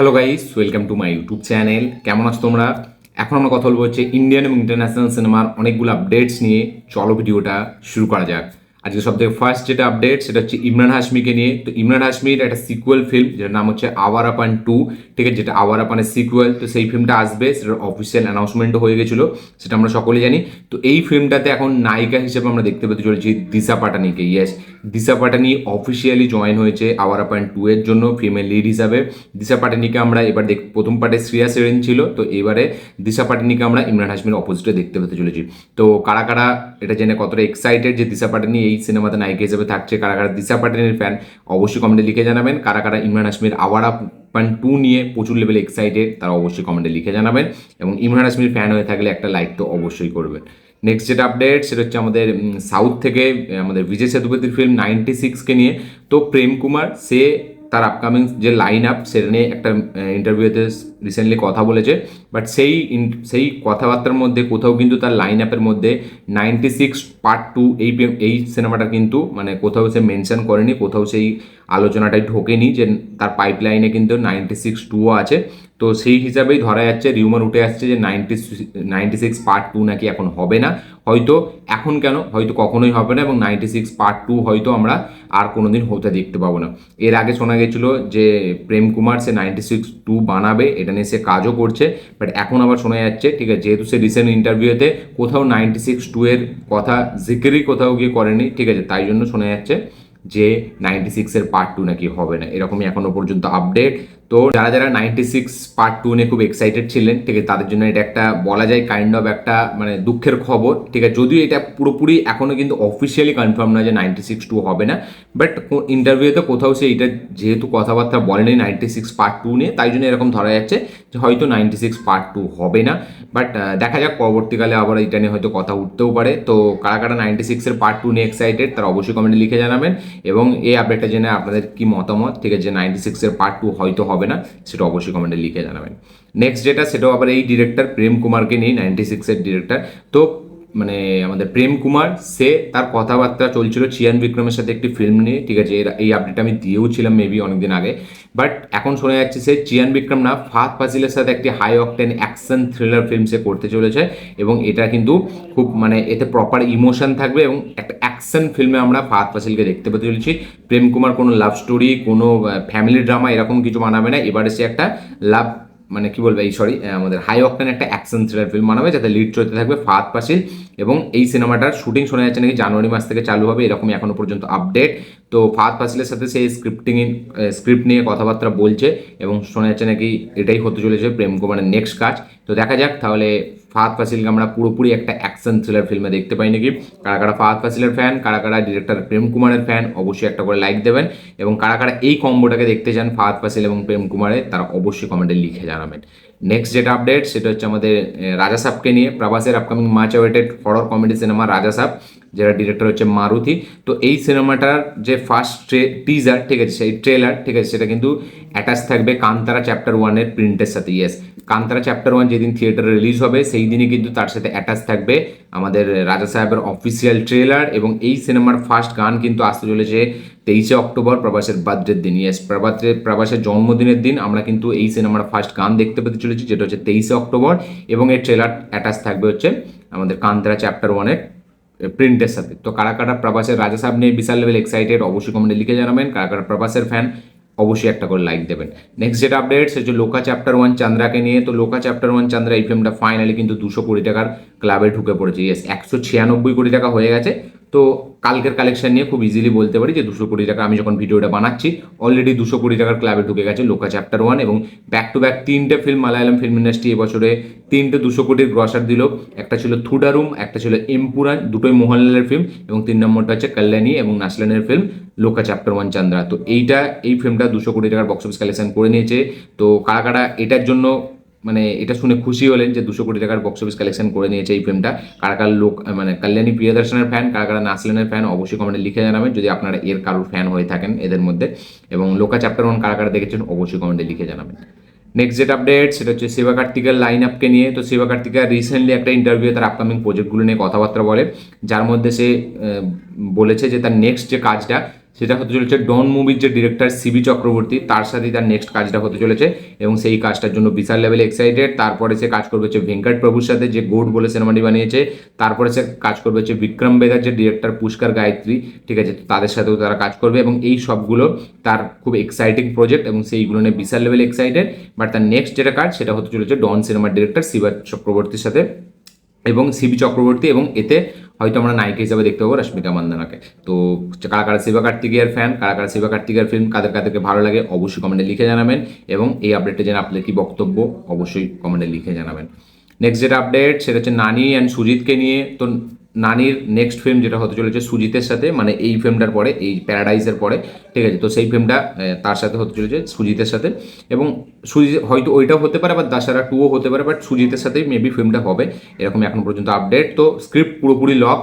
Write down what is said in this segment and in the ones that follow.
Hello guys, welcome to my YouTube channel. কেমন আছো তোমরা? এখন আমরা কথা বলবো হচ্ছে ইন্ডিয়ান এবং ইন্টারন্যাশনাল সিনেমার অনেকগুলো আপডেটস নিয়ে। চলো ভিডিওটা শুরু করা যাক। আজকে সব থেকে ফার্স্ট যেটা আপডেট সেটা হচ্ছে ইমরান হাশমিকে নিয়ে। তো ইমরান হাশমির একটা সিকুয়েল ফিল্ম যেটার নাম হচ্ছে আওয়ারাপান 2, ঠিক আছে, যেটা আওয়ারাপানের সিকুয়েল। তো সেই ফিল্মটা আসবে, সেটার অফিসিয়াল অ্যানাউন্সমেন্টও হয়ে গেছিলো, সেটা আমরা সকলেই জানি। তো এই ফিল্মটাতে এখন নায়িকা হিসেবে আমরা দেখতে পেতে চলেছি দিশা পাটানিকে। ইয়েস, দিশা পাটানি অফিসিয়ালি জয়েন হয়েছে আওয়ারাপান 2 এর জন্য ফিমেল লিড হিসাবে। দিশা পাটানিকে আমরা এবার প্রথম পার্টে শ্রেয়া সেরেন ছিল, তো এবারে দিশা পাটানিকে আমরা ইমরান হাশমির অপোজিটে দেখতে পেতে চলেছি। তো কারা কারা এটা জেনে কতটা এক্সাইটেড যে দিশা পাটানি এই সিনেমাতে নায়িকা হিসেবে থাকছে, কারা কারা দিশা পাটানির ফ্যান অবশ্যই কমেন্টে লিখে জানাবেন। কারা কারা ইমরান হাশমির আওয়ারাপান 2 নিয়ে প্রচুর লেভেলে এক্সাইটেড তারা অবশ্যই কমেন্টে লিখে জানাবেন, এবং ইমরান হাশমির ফ্যান হয়ে থাকলে একটা লাইক তো অবশ্যই করবেন। নেক্সট যেটা আপডেট সেটা হচ্ছে আমাদের সাউথ থেকে আমাদের বিজয় সেতুপতির ফিল্ম 96কে নিয়ে। তো প্রেম কুমার সে তার আপকামিং যে লাইন আপ সেটা নিয়ে একটা ইন্টারভিউতে রিসেন্টলি কথা বলেছে, বাট সেই কথাবার্তার মধ্যে কোথাও কিন্তু তার লাইন আপের মধ্যে 96 পার্ট 2 এই সিনেমাটা কিন্তু মানে কোথাও সে মেনশন করেনি, কোথাও সেই আলোচনাটাই ঢোকেনি যে তার পাইপলাইনে কিন্তু 96 2ও আছে। তো সেই হিসাবেই ধরা যাচ্ছে, রিউমার উঠে আসছে যে 96 পার্ট 2 নাকি এখন হবে না। হয়তো এখন কেন, হয়তো কখনোই হবে না, এবং 96 পার্ট 2 হয়তো আমরা আর কোনোদিন হতে দেখতে পাবো না। এর আগে শোনা গেছিলো যে প্রেম কুমার সে 96 2 বানাবে, এটা নিয়ে সে কাজও করছে। বাট এখন আবার শোনা যাচ্ছে, ঠিক আছে, যেহেতু সে রিসেন্ট ইন্টারভিউতে কোথাও 96 2 এর কথা জিকিরই কোথাও গিয়ে করেনি, ঠিক আছে, তাই জন্য শোনা যাচ্ছে যে 96 পার্ট 2 নাকি হবে না, এরকমই এখনো পর্যন্ত আপডেট। তো যারা যারা 96 পার্ট 2 নিয়ে খুব এক্সাইটেড ছিলেন, ঠিক আছে, তাদের জন্য এটা একটা বলা যায় কাইন্ড অফ একটা মানে দুঃখের খবর, ঠিক আছে, যদিও এটা পুরোপুরি এখনো কিন্তু অফিসিয়ালি কনফার্ম নয় যে 96 2 হবে না। বাট ইন্টারভিউতে কোথাও সে এটা যেহেতু কথাবার্তা বলেনি 96 পার্ট 2 নিয়ে, তাই জন্য এরকম ধরা যাচ্ছে যে হয়তো 96 পার্ট 2 হবে না। বাট দেখা যাক, পরবর্তীকালে আবার এটা নিয়ে হয়তো কথা উঠতেও পারে। তো কারা কারা 96 পার্ট 2 নিয়ে এক্সাইটেড তারা অবশ্যই কমেন্টে লিখে জানাবেন, এবং এই আপডেটটা জেনে আপনাদের কি মতামত, ঠিক আছে, যে 96 পার্ট 2 হয়তো হবে না, সেটা অবশ্যই কমেন্টে লিখে জানাবেন। নেক্সট যেটা সেটাও আবার এই ডিরেক্টর প্রেম কুমারকে নিয়ে, 96 ডিরেক্টর। তো মানে আমাদের প্রেম কুমার সে তার কথাবার্তা চলছিল চিয়ান বিক্রমের সাথে একটি ফিল্ম নিয়ে, ঠিক আছে, এই আপডেট আমি দিয়েও ছিলাম মেবি অনেকদিন আগে। বাট এখন শোনা যাচ্ছে সে চিয়ান বিক্রম না, ফাহাদ ফাজিলের সাথে একটি high octane action thriller film সে করতে চলেছে, এবং এটা কিন্তু খুব মানে এতে প্রপার ইমোশন থাকবে, এবং একটা অ্যাকশন ফিল্মে আমরা ফাহাদ ফাজিলকে দেখতে পেতে চলেছি। প্রেম কুমার কোনো লাভ স্টোরি, কোনো ফ্যামিলি ড্রামা এরকম কিছু বানাবে না, এবারে সে একটা লাভ মানে কি বলবে এই সরি আমাদের হাই অকটেন একটা অ্যাকশন থ্রিলার ফিল্ম বানাবে, যাতে লিড চরিত্রে থাকবে ফাহাদ ফাসিল। এবং এই সিনেমাটার শুটিং শোনা যাচ্ছে নাকি জানুয়ারি মাস থেকে চালু হবে, এরকমই এখনো পর্যন্ত আপডেট। তো ফাহাদ ফাসিলের সাথে সেই স্ক্রিপ্ট নিয়ে কথাবার্তা বলছে, এবং শোনা যাচ্ছে নাকি এটাই হতে চলেছে প্রেম কুমারের নেক্সট কাজ। তো দেখা যাক তাহলে ফাহাদ ফাসিলকে আমরা পুরোপুরি একটা অ্যাকশন থ্রিলার ফিল্মে দেখতে পাই নাকি। কারা কারা ফাহাদ ফাসিলের ফ্যান, কারা কারা ডিরেক্টর প্রেম কুমারের ফ্যান, অবশ্যই একটা করে লাইক দেবেন, এবং কারা কারা এই কম্বোটাকে দেখতে চান ফাহাদ ফাসিল এবং প্রেম কুমারের, তারা অবশ্যই কমেন্টে লিখে জানাবেন। নেক্সট যেটা আপডেট সেটা হচ্ছে আমাদের রাজা সাবকে নিয়ে, প্রভাসের upcoming much awaited horror comedy cinema Raja Saab, যারা ডিরেক্টর হচ্ছে মারুতি। তো এই সিনেমাটার যে ফার্স্ট টিজার, ঠিক আছে, সেই ট্রেলার, ঠিক আছে, সেটা কিন্তু অ্যাটাচ থাকবে কান্তারা চ্যাপ্টার 1-এর প্রিন্টের সাথে। ইয়েস, কান্তারা চ্যাপ্টার 1 যেদিন থিয়েটারে রিলিজ হবে সেই দিনই কিন্তু তার সাথে অ্যাটাচ থাকবে আমাদের রাজা সাহেবের অফিসিয়াল ট্রেলার, এবং এই সিনেমার ফার্স্ট গান কিন্তু আসতে চলেছে 23 অক্টোবর, প্রভাসের বার্থডের দিন। ইয়েস, প্রভাসের জন্মদিনের দিন আমরা কিন্তু এই সিনেমার ফার্স্ট গান দেখতে পেতে চলেছি, যেটা হচ্ছে 23 অক্টোবর, এবং এর ট্রেলার অ্যাটাচ থাকবে হচ্ছে আমাদের কান্তারা চ্যাপ্টার 1-এর প্রিন্টের সাথে। তো কারা কারা প্রভাসের রাজা সাহেব নিয়ে বিশাল লেভেল এক্সাইটেড অবশ্যই কমেন্টে লিখে জানাবেন, কারা কারা প্রভাসের ফ্যান অবশ্যই একটা করে লাইক দেবেন। নেক্সট যেটা আপডেট সেটা হচ্ছে লোকা চ্যাপ্টার 1 চান্দ্রাকে নিয়ে। তো লোকা চ্যাপ্টার 1 চান্দ্রা এই ফিল্মটা ফাইনালি কিন্তু 200 কোটি টাকার ক্লাবে ঢুকে পড়েছে। ইয়েস, 196 কোটি টাকা হয়ে গেছে। তো কালকের কালেকশন নিয়ে খুব ইজিলি বলতে পারি যে 200 কোটি টাকা, আমি যখন ভিডিওটা বানাচ্ছি অলরেডি 200 কোটি টাকার ক্লাবে ঢুকে গেছে লোকা চ্যাপ্টার 1, এবং ব্যাক টু ব্যাক 3টে ফিল্ম মালায়ালাম ফিল্ম ইন্ডাস্ট্রি এবছরে 3টে 200 কোটির গ্রসার দিল। একটা ছিল থুডারুম, একটা ছিল এমপুরান, দুটোই মোহনলালের ফিল্ম, এবং 3 নম্বরটা হচ্ছে কল্যাণী এবং নাসলানের ফিল্ম লোকা চ্যাপ্টার 1 চান্দ্রা। তো এই ফিল্মটা 200 কোটি টাকার বক্স অফিস কালেকশন করে নিয়েছে। তো কারা কারা এটার জন্য মানে এটা শুনে খুশি হলেন যে 200 কোটি টাকার বক্স অফিস কালেকশন করে নিয়েছে এই ফিল্মটা, কারা কারা মানে কল্যাণী প্রিয়দর্শনের ফ্যান, কারা কারা নাসলানের ফ্যান, অবশ্যই কমেন্টে লিখে জানাবেন যদি আপনারা এর কারোর ফ্যান হয়ে থাকেন এদের মধ্যে। এবং লোকা চ্যাপ্টার 1 কারা কারা দেখেছেন অবশ্যই কমেন্টে লিখে জানাবেন। নেক্সট যেটা আপডেট সেটা হচ্ছে শিবকার্তিকের লাইন আপকে নিয়ে। তো শিবকার্তিকা রিসেন্টলি একটা ইন্টারভিউ তার আপকামিং প্রজেক্টগুলো নিয়ে কথাবার্তা বলে, যার মধ্যে সে বলেছে যে তার নেক্সট যে কাজটা সেটা হতে চলেছে ডন মুভির যে ডিরেক্টর সিবি চক্রবর্তী, তার সাথে তার নেক্সট কাজটা হতে চলেছে এবং সেই কাজটার জন্য বিশাল লেভেলে এক্সাইটেড। তারপরে সে কাজ করবে হচ্ছে ভেঙ্কট প্রভুর সাথে, যে গোড বলে সিনেমাটি বানিয়েছে। তারপরে সে কাজ করবে হচ্ছে বিক্রম বেদার যে ডিরেক্টর পুষ্কর গায়ত্রী, ঠিক আছে, তো তাদের সাথেও তারা কাজ করবে এবং এই সবগুলো তার খুব এক্সাইটিং প্রজেক্ট এবং সেইগুলো নিয়ে বিশাল লেভেলে এক্সাইটেড। বাট তার নেক্সট যেটা কাজ সেটা হতে চলেছে ডন সিনেমার ডিরেক্টর শিবা চক্রবর্তীর সাথে এবং সিবি চক্রবর্তী, এবং এতে হয়তো আমরা নায়িকা হিসাবে দেখতে পাবো রশ্মিকা মান্দানাকে। তো কারা কারা শিবা কার্তিকেয়ার ফ্যান, কারা কারা শিবা কার্তিকেয়ার ফিল্ম কাদের কাদেরকে ভালো লাগে অবশ্যই কমেন্টে লিখে জানাবেন এবং এই আপডেটটা জেনে আপনাদের কি বক্তব্য অবশ্যই কমেন্টে লিখে জানাবেন। নেক্সট যেটা আপডেট সেটা হচ্ছে নানি অ্যান্ড সুজিতকে নিয়ে। তো নানির নেক্সট ফিল্ম যেটা হতে চলেছে সুজিতের সাথে, মানে এই ফিল্মটার পরে, এই প্যারাডাইজের পরে, ঠিক আছে, তো সেই ফিল্মটা তার সাথে হতে চলেছে সুজিতের সাথে। এবং সুজিত হয়তো ওইটাও হতে পারে, বা দাসারা টুও হতে পারে, বাট সুজিতের সাথেই মেবি ফিল্মটা হবে, এরকম এখন পর্যন্ত আপডেট। তো স্ক্রিপ্ট পুরোপুরি লক,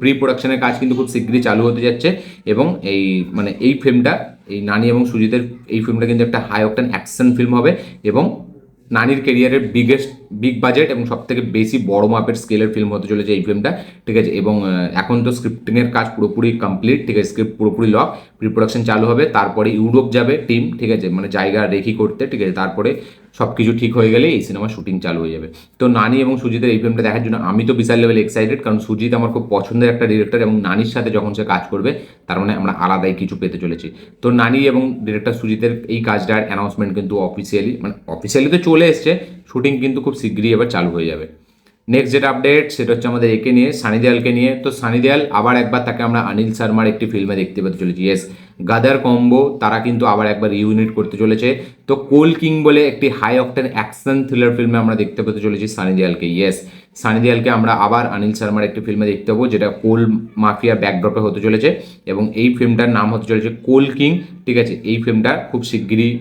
প্রি প্রোডাকশনের কাজ কিন্তু খুব শীঘ্রই চালু হতে যাচ্ছে এবং এই মানে এই ফিল্মটা, এই নানি এবং সুজিতের এই ফিল্মটা কিন্তু একটা হাই অকটেন অ্যাকশন ফিল্ম হবে এবং নানির কেরিয়ারের বিগ বাজেট এবং সব থেকে বেশি বড় মাপের স্কেলের ফিল্ম হতে চলেছে এই ফিল্মটা, ঠিক আছে। এবং এখন তো স্ক্রিপ্টিংয়ের কাজ পুরোপুরি কমপ্লিট, ঠিক আছে, স্ক্রিপ্ট পুরোপুরি লক, প্রি প্রোডাকশন চালু হবে, তারপরে ইউরোপ যাবে টিম, ঠিক আছে, মানে জায়গা রেখি করতে, ঠিক আছে, তারপরে সব কিছু ঠিক হয়ে গেলে এই সিনেমার শুটিং চালু হয়ে যাবে। তো নানি এবং সুজিতের এই ফিল্মটা দেখার জন্য আমি তো বিশাল লেভেল এক্সাইটেড, কারণ সুজিত আমার খুব পছন্দের একটা ডিরেক্টর এবং নানির সাথে যখন সে কাজ করবে তার মানে আমরা আলাদাই কিছু পেতে চলেছি। তো নানি এবং ডিরেক্টর সুজিতের এই কাজটার অ্যানাউন্সমেন্ট কিন্তু অফিসিয়ালি তো চলে এসছে, শুটিং কিন্তু খুব শীঘ্রই এবার চালু হয়ে যাবে। নেক্সট যেটা আপডেট সেটা হচ্ছে আমাদের একে নিয়ে, সানি দেওয়ালকে নিয়ে। তো সানি দেওয়াল আবার একবার তাকে আমরা অনিল শর্মার একটি ফিল্মে দেখতে পেতে চলেছি। ইয়েস, গাদার কম্বো তারা কিন্তু আবার একবার ইউনিট করতে চলেছে। তো কোল কিং বলে একটি হাই অকটেন অ্যাকশন থ্রিলার ফিল্মে আমরা দেখতে পেতে চলেছি সানি দেওয়ালকে। ইয়েস, সানি দেওয়ালকে আমরা আবার অনিল শর্মার একটি ফিল্মে দেখতে পাবো, যেটা কোল মাফিয়া ব্যাকড্রপে হতে চলেছে এবং এই ফিল্মটার নাম হতে চলেছে কোল কিং, ঠিক আছে। এই ফিল্মটা খুব শিগগিরই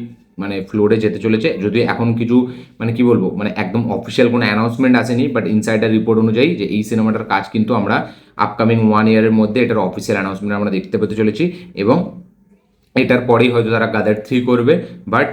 মানে ফ্লোরে যেতে চলেছে, যদি এখন কিছু মানে কি বলবো, মানে একদম অফিসিয়াল কোনো অ্যানাউন্সমেন্ট আসেনি, বাট ইনসাইডার রিপোর্ট অনুযায়ী যে এই সিনেমাটার কাজ কিন্তু আমরা আপকামিং 1 ইয়ারের মধ্যে এটার অফিসিয়াল অ্যানাউন্সমেন্ট আমরা দেখতে পেতে চলেছি এবং এটার পরেই হয়তো তারা গাদার 3 করবে। বাট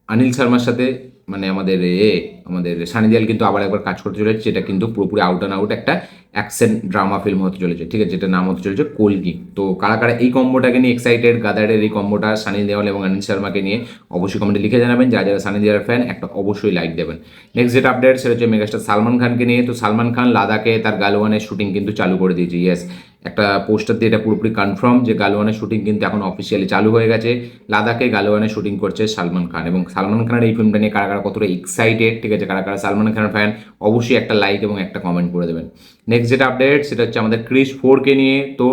অনিল শর্মার সাথে মানে আমাদের সানি দেওয়াল কিন্তু আবার একবার কাজ করতে চলেছে, যেটা কিন্তু পুরোপুরি আউট অ্যান্ড আউট একটা অ্যাকশন ড্রামা ফিল্ম হতে চলেছে, ঠিক আছে, যেটা নাম হতে চলেছে কলকি। তো কারা কারা এই কম্বোটাকে নিয়ে এক্সাইটেড, গাদারের এই কম্বোটা সানি দেওয়াল এবং অনিল শর্মাকে নিয়ে অবশ্যই কমেন্টে লিখে জানাবেন। যারা যারা সানি দেওয়াল ফ্যান একটা অবশ্যই লাইক দেবেন। নেক্সট যেটা আপডেট সেটা হচ্ছে মেগাস্টার সালমান খানকে নিয়ে। তো সালমান খান লাদাখে তার গালওয়ানের শুটিং কিন্তু চালু করে দিয়েছে। ইয়েস, একটা পোস্টার দিয়ে এটা পুরোপুরি কনফার্ম যে গালওয়ানের শুটিং কিন্তু এখন অফিসিয়ালি চালু হয়ে গেছে। লাদাখে গালওয়ানের শুটিং করছে সালমান খান এবং সালমান খানের এই ফিল্মটা নিয়ে কারা কারা কতটা এক্সাইটেড, ঠিক আছে, কারা কারা সালমান খানের ফ্যান অবশ্যই একটা লাইক এবং একটা কমেন্ট করে দেবেন। নেক্সট যেটা আপডেট সেটা হচ্ছে আমাদের ক্রিস 4কে নিয়ে। তো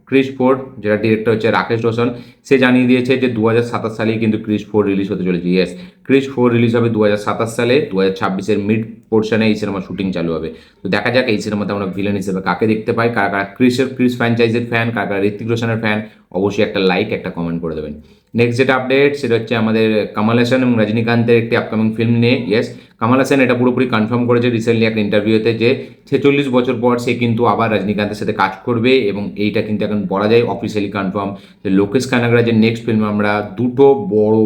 ক্রিস 4 যেটা ডিরেক্টর হচ্ছে রাকেশ রোশন, সে জানিয়ে দিয়েছে যে 2027 সালেই কিন্তু ক্রিস 4 রিলিজ হতে চলেছে। ইয়েস, ক্রিস 4 রিলিজ হবে 2027 সালে, 2026-এর মিড পোর্শনে এই সিনেমার শুটিং চালু হবে। তো দেখা যাক এই সিনেমাতে আমরা ভিলেন হিসেবে কাকে দেখতে পাই, কারা কারা ক্রিস ফ্র্যাঞ্চাইজের ফ্যান, কারা কারা ঋত্বিক রোশনের ফ্যান অবশ্যই একটা লাইক একটা কমেন্ট করে দেবেন। নেক্সট যেটা আপডেট সেটা হচ্ছে আমাদের কমল হাসান এবং রজনীকান্তের একটি আপকামিং ফিল্ম নিয়ে। ইয়েস, কমল হাসান এটা পুরোপুরি কনফার্ম করেছে রিসেন্টলি একটা ইন্টারভিউতে যে 46 বছর পর সে কিন্তু আবার রজনীকান্তের সাথে কাজ করবে এবং এইটা কিন্তু এখন বলা যায় অফিসিয়ালি কনফার্ম যে লোকেশ কানাগরাজের নেক্সট ফিল্মে আমরা দুটো বড়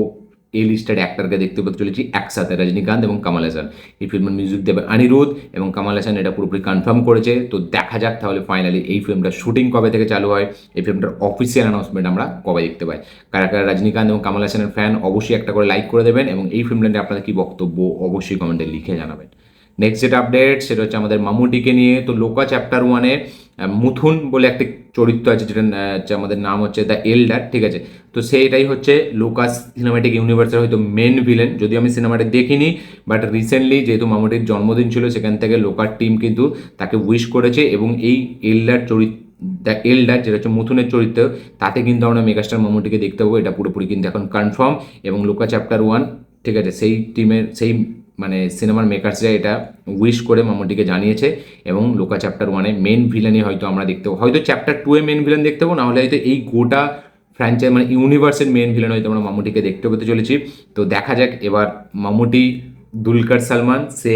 লিস্টেড অ্যাক্টরকে দেখতে পেতে চলেছি একসাথে, রজনীকান্ত এবং কমল হাসান। এই ফিল্মের মিউজিক দেবে অনিরুদ্ধ এবং কমল হাসান এটা পুরোপুরি কনফার্ম করেছে। তো দেখা যাক তাহলে ফাইনালি এই ফিল্মটার শুটিং কবে থেকে চালু হয়, এই ফিল্মটার অফিসিয়াল অ্যানাউন্সমেন্ট আমরা কবে দেখতে পাই। কারা কারা রজনীকান্ত এবং কমল হাসানের ফ্যান অবশ্যই একটা করে লাইক করে দেবেন এবং এই ফিল্মটা নিয়ে আপনাদের কী বক্তব্য অবশ্যই কমেন্টে লিখে জানাবেন। নেক্সট যেটা আপডেট সেটা হচ্ছে আমাদের মামুটিকে নিয়ে। তো লোকা চ্যাপ্টার 1-এ মুথুন বলে একটা চরিত্র আছে, যেটা হচ্ছে আমাদের নাম হচ্ছে দ্য এল্ডার, ঠিক আছে। তো সেইটাই হচ্ছে লোকাস সিনেমাটিক ইউনিভার্সের হয়তো মেন ভিলেন, যদিও আমি সিনেমাটা দেখিনি, বাট রিসেন্টলি যেহেতু মামুটির জন্মদিন ছিল সেখান থেকে লোকার টিম কিন্তু তাকে উইশ করেছে এবং এই এল্ডার চরিত্র, দ্য এল্ডার যেটা হচ্ছে মুথুনের চরিত্র, তাতে কিন্তু আমরা মেগাস্টার মামুটিকে দেখতে পাবো, এটা পুরোপুরি কিন্তু এখন কনফার্ম। এবং লোকা চ্যাপ্টার 1, ঠিক আছে, সেই টিমের সেই মানে সিনেমার মেকার্সরা এটা উইশ করে মামুটিকে জানিয়েছে এবং লোকা চ্যাপ্টার 1-এ মেন ভিলেনই হয়তো আমরা দেখতে পাবো, হয়তো চ্যাপ্টার 2-এ মেন ভিলেন দেখতে পাবো, নাহলে হয়তো এই গোটা ফ্র্যাঞ্চাইজ মানে ইউনিভার্সের মেন ভিলেন হয়তো আমরা মামুটিকে দেখতে পেতে চলেছি। তো দেখা যাক এবার মামুটি, দুলকার সালমান সে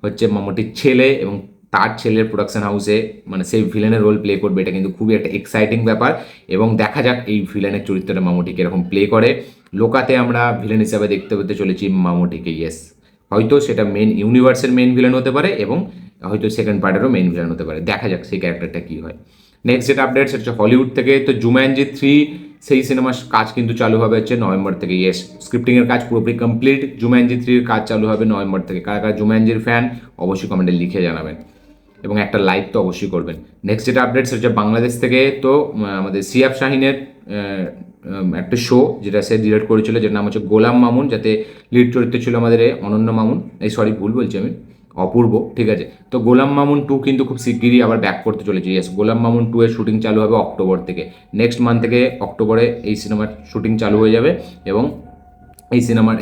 হচ্ছে মামুটির ছেলে এবং তার ছেলের প্রোডাকশন হাউসে মানে সেই ভিলেনের রোল প্লে করবে, এটা কিন্তু খুবই একটা এক্সাইটিং ব্যাপার এবং দেখা যাক এই ভিলেনের চরিত্রটা মামুটি কীরকম প্লে করে। লোকাতে আমরা ভিলেন হিসাবে দেখতে পেতে চলেছি মামুটিকে। ইয়েস, হয়তো সেটা মেন ইউনিভার্সের মেন ভিলেন হতে পারে এবং হয়তো সেকেন্ড পার্টেরও মেন ভিলেন হতে পারে, দেখা যাক সেই ক্যারেক্টারটা কী হয়। নেক্সট যেটা আপডেট সেটা হচ্ছে হলিউড থেকে। তো জুম্যানজি 3 সেই সিনেমার কাজ কিন্তু চালু হবে হচ্ছে নভেম্বর থেকে। ইয়েস, স্ক্রিপ্টিংয়ের কাজ পুরোপুরি কমপ্লিট। জুম্যানজি 3-র কাজ চালু হবে নভেম্বর থেকে। কারা কারা জুম্যানজির ফ্যান অবশ্যই কমেন্টে লিখে জানাবেন এবং একটা লাইক তো অবশ্যই করবেন। নেক্সট যেটা আপডেটস হচ্ছে বাংলাদেশ থেকে, তো আমাদের সিয়াব শাহিনের একটা শো যেটা সে ডিরেক্ট করেছিল, যেটার নাম হচ্ছে গোলাম মামুন, যাতে লিড চরিত্র ছিল আমাদের অনন্য মামুন, ভুল বলছি আমি, অপূর্ব, ঠিক আছে। তো গোলাম মামুন 2 কিন্তু খুব শিগগিরই আবার ব্যাক করতে চলেছে। ইয়েস, গোলাম মামুন 2 এর শুটিং চালু হবে অক্টোবর থেকে। নেক্সট মান্থ থেকে অক্টোবরে এই সিনেমার শুটিং চালু হয়ে যাবে এবং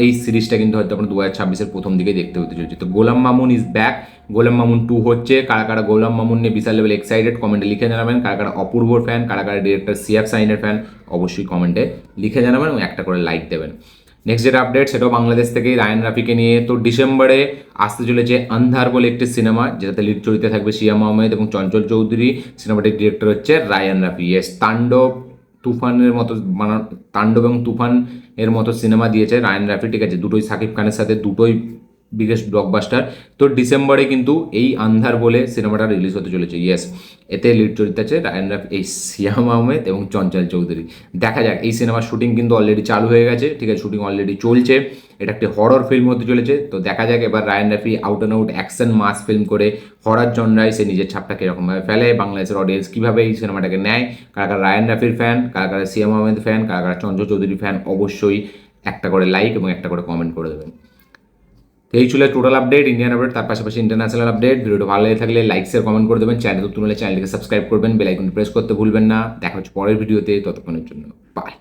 এই সিরিজটা কিন্তু হয়তো আপনার 2026-এর প্রথম দিকে দেখতে হতে চলেছে। তো গোলাম মামুন ইজ ব্যাক, গোলাম মামুন 2 হচ্ছে। কারা কারা গোলাম মামুন নিয়ে বিশাল লেভেল এক্সাইটেড কমেন্টে লিখে জানাবেন। কারা কারা অপূর্বর ফ্যান, কারা কারা ডিরেক্টর সিয়াব শাহিনের ফ্যান অবশ্যই কমেন্টে লিখে জানাবেন এবং একটা করে লাইক দেবেন। নেক্সট যেটা আপডেট সেটাও বাংলাদেশ থেকেই, রায়ান রাফিকে নিয়ে। তো ডিসেম্বরে আসতে চলেছে আন্ধার বলে একটি সিনেমা, যেটাতে লিড চরিত্রে থাকবে শিয়াম আহমেদ এবং চঞ্চল চৌধুরী। সিনেমাটির ডিরেক্টর হচ্ছে রায়ান রাফি। ইয়েস, তাণ্ডব এবং তুফান এর মতো সিনেমা দিয়েছে রায়ান রাফি, ঠিক আছে। দুটোই সাকিব খানের সাথে, দুটোই বিগেস্ট ব্লকবাস্টার। তো ডিসেম্বরে কিন্তু এই আন্ধার বলে সিনেমাটা রিলিজ হতে চলেছে। ইয়েস, এতে লিড চরিত্র আছে রায়ান রাফি, এই শিয়াম আহমেদ এবং চঞ্চল চৌধুরী। দেখা যাক, এই সিনেমার শুটিং কিন্তু অলরেডি চালু হয়ে গেছে, ঠিক আছে, শুটিং অলরেডি চলছে। এটা একটি হরর ফিল্ম হতে চলেছে। তো দেখা যাক এবার Raihan Rafi out and out action mass film করে হরর জনরায় সে নিজের ছাপটা কীরকমভাবে ফেলে, বাংলাদেশের অডিয়েন্স কীভাবে এই সিনেমাটাকে নেয়। কারা কারা রায়ান রাফির ফ্যান, কারা কারা শিয়াম আহমেদ ফ্যান, কারা কারা চঞ্চল চৌধুরীর ফ্যান অবশ্যই একটা করে লাইক এবং একটা করে কমেন্ট করে দেবেন। তো এই ছিল টোটাল আপডেট, ইন্ডিয়ান আপডেট, তার পাশাপাশি ইন্টারন্যাশনাল আপডেট। ভিডিওটা ভালো লেগে থাকলে লাইক শেয়ার কমেন্ট করে দেবেন। চ্যানেল নতুন হলে চ্যানেলটিকে সাবস্ক্রাইব করবেন, বেল আইকনটি প্রেস করতে ভুলবেন না। দেখা হচ্ছে পরের ভিডিওতে, ততক্ষণের জন্য বাই।